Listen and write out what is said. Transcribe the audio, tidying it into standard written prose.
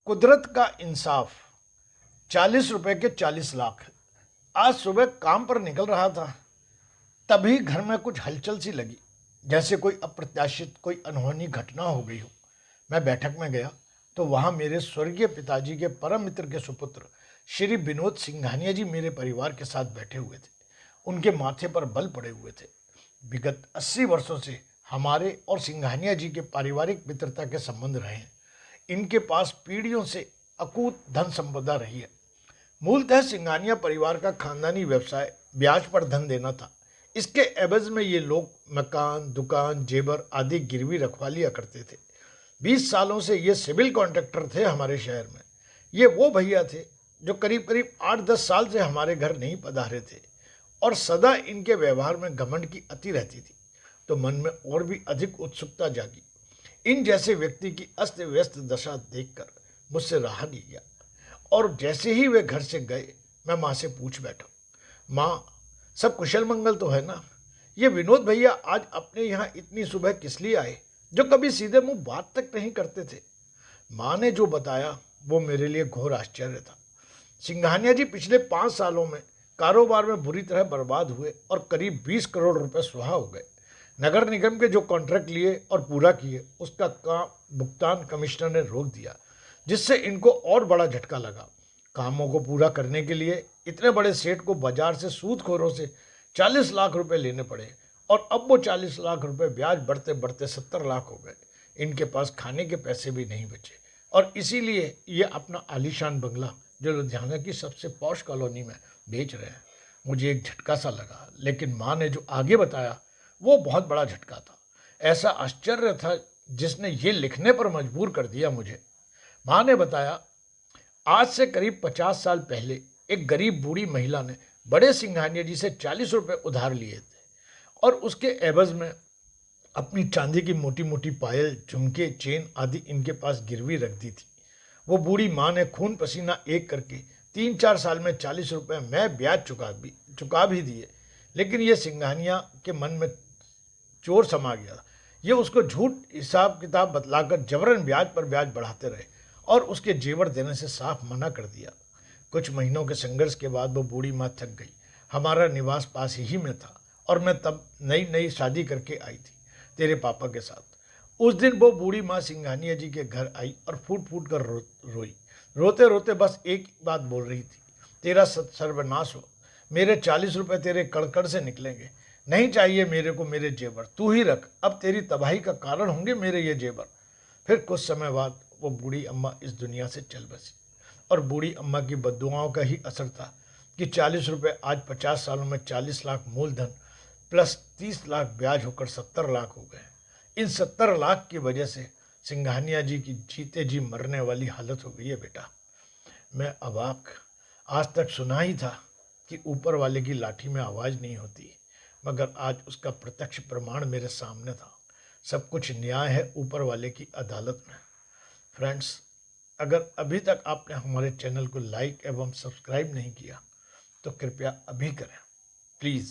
कुदरत का इंसाफ। 40 रुपए के 40 लाख। आज सुबह काम पर निकल रहा था, तभी घर में कुछ हलचल सी लगी, जैसे कोई अप्रत्याशित, कोई अनहोनी घटना हो गई हो। मैं बैठक में गया तो वहां मेरे स्वर्गीय पिताजी के परम मित्र के सुपुत्र श्री विनोद सिंघानिया जी मेरे परिवार के साथ बैठे हुए थे। उनके माथे पर बल पड़े हुए थे। विगत 80 वर्षों से हमारे और सिंघानिया जी के पारिवारिक मित्रता के संबंध रहे हैं। इनके पास पीढ़ियों से अकूत धन संपदा रही है। मूलतः सिंघानिया परिवार का खानदानी व्यवसाय ब्याज पर धन देना था। इसके एवज में ये लोग मकान, दुकान, जेवर आदि गिरवी रखवा लिया करते थे। 20 सालों से ये सिविल कॉन्ट्रैक्टर थे हमारे शहर में। ये वो भैया थे जो करीब करीब 8-10 साल से हमारे घर नहीं पधारे थे, और सदा इनके व्यवहार में घमंड की अति रहती थी। तो मन में और भी अधिक उत्सुकता जागी। इन जैसे व्यक्ति की अस्त व्यस्त दशा देखकर मुझसे रहा नहीं गया, और जैसे ही वे घर से गए, मैं माँ से पूछ बैठा, माँ, सब कुशल मंगल तो है ना? ये विनोद भैया आज अपने यहाँ इतनी सुबह किस लिए आए, जो कभी सीधे मुंह बात तक नहीं करते थे? माँ ने जो बताया वो मेरे लिए घोर आश्चर्य था। सिंघानिया जी पिछले 5 सालों में कारोबार में बुरी तरह बर्बाद हुए और करीब 20 करोड़ रुपए सुहा हो गए। नगर निगम के जो कॉन्ट्रैक्ट लिए और पूरा किए, उसका काम भुगतान कमिश्नर ने रोक दिया, जिससे इनको और बड़ा झटका लगा। कामों को पूरा करने के लिए इतने बड़े सेठ को बाजार से सूदखोरों से 40 लाख रुपए लेने पड़े, और अब वो 40 लाख रुपए ब्याज बढ़ते बढ़ते 70 लाख हो गए। इनके पास खाने के पैसे भी नहीं बचे, और इसीलिए ये अपना आलीशान बंगला जो लुधियाना की सबसे पॉश कॉलोनी में बेच रहे हैं। मुझे एक झटका सा लगा, लेकिन माँ ने जो आगे बताया वो बहुत बड़ा झटका था। ऐसा आश्चर्य था जिसने ये लिखने पर मजबूर कर दिया मुझे। माँ ने बताया, आज से करीब 50 साल पहले एक गरीब बूढ़ी महिला ने बड़े सिंघानिया जी से 40 रुपए उधार लिए थे, और उसके एवज में अपनी चांदी की मोटी मोटी पायल, झुमके, चेन आदि इनके पास गिरवी रख दी थी। वो बूढ़ी माँ ने खून पसीना एक करके 3-4 साल में 40 रुपए मैं ब्याज चुका भी दिए, लेकिन ये सिंघानिया के मन में चोर समा गया। ये उसको झूठ हिसाब किताब बतलाकर जबरन ब्याज पर ब्याज बढ़ाते रहे, और उसके जेवर देने से साफ मना कर दिया। कुछ महीनों के संघर्ष के बाद वो बूढ़ी माँ थक गई। हमारा निवास पास ही में था, और मैं तब नई नई शादी करके आई थी तेरे पापा के साथ। उस दिन वो बूढ़ी माँ सिंघानिया जी के घर आई और फूट फूट कर रोई। रोते रोते बस एक बात बोल रही थी, तेरा सर्वनाश हो, मेरे 40 रुपए तेरे कड़कड़ से निकलेंगे। नहीं चाहिए मेरे को मेरे जेवर, तू ही रख, अब तेरी तबाही का कारण होंगे मेरे ये जेवर। फिर कुछ समय बाद वो बूढ़ी अम्मा इस दुनिया से चल बसी, और बूढ़ी अम्मा की बद्दुआओं का ही असर था कि 40 रुपए आज 50 सालों में 40 लाख मूलधन प्लस 30 लाख ब्याज होकर 70 लाख हो गए। इन 70 लाख की वजह से सिंघानिया जी की जीते जी मरने वाली हालत हो गई है बेटा। मैं अवाक। आज तक सुना ही था कि ऊपर वाले की लाठी में आवाज़ नहीं होती, मगर आज उसका प्रत्यक्ष प्रमाण मेरे सामने था। सब कुछ न्याय है ऊपर वाले की अदालत में। फ्रेंड्स, अगर अभी तक आपने हमारे चैनल को लाइक एवं सब्सक्राइब नहीं किया तो कृपया अभी करें, प्लीज़।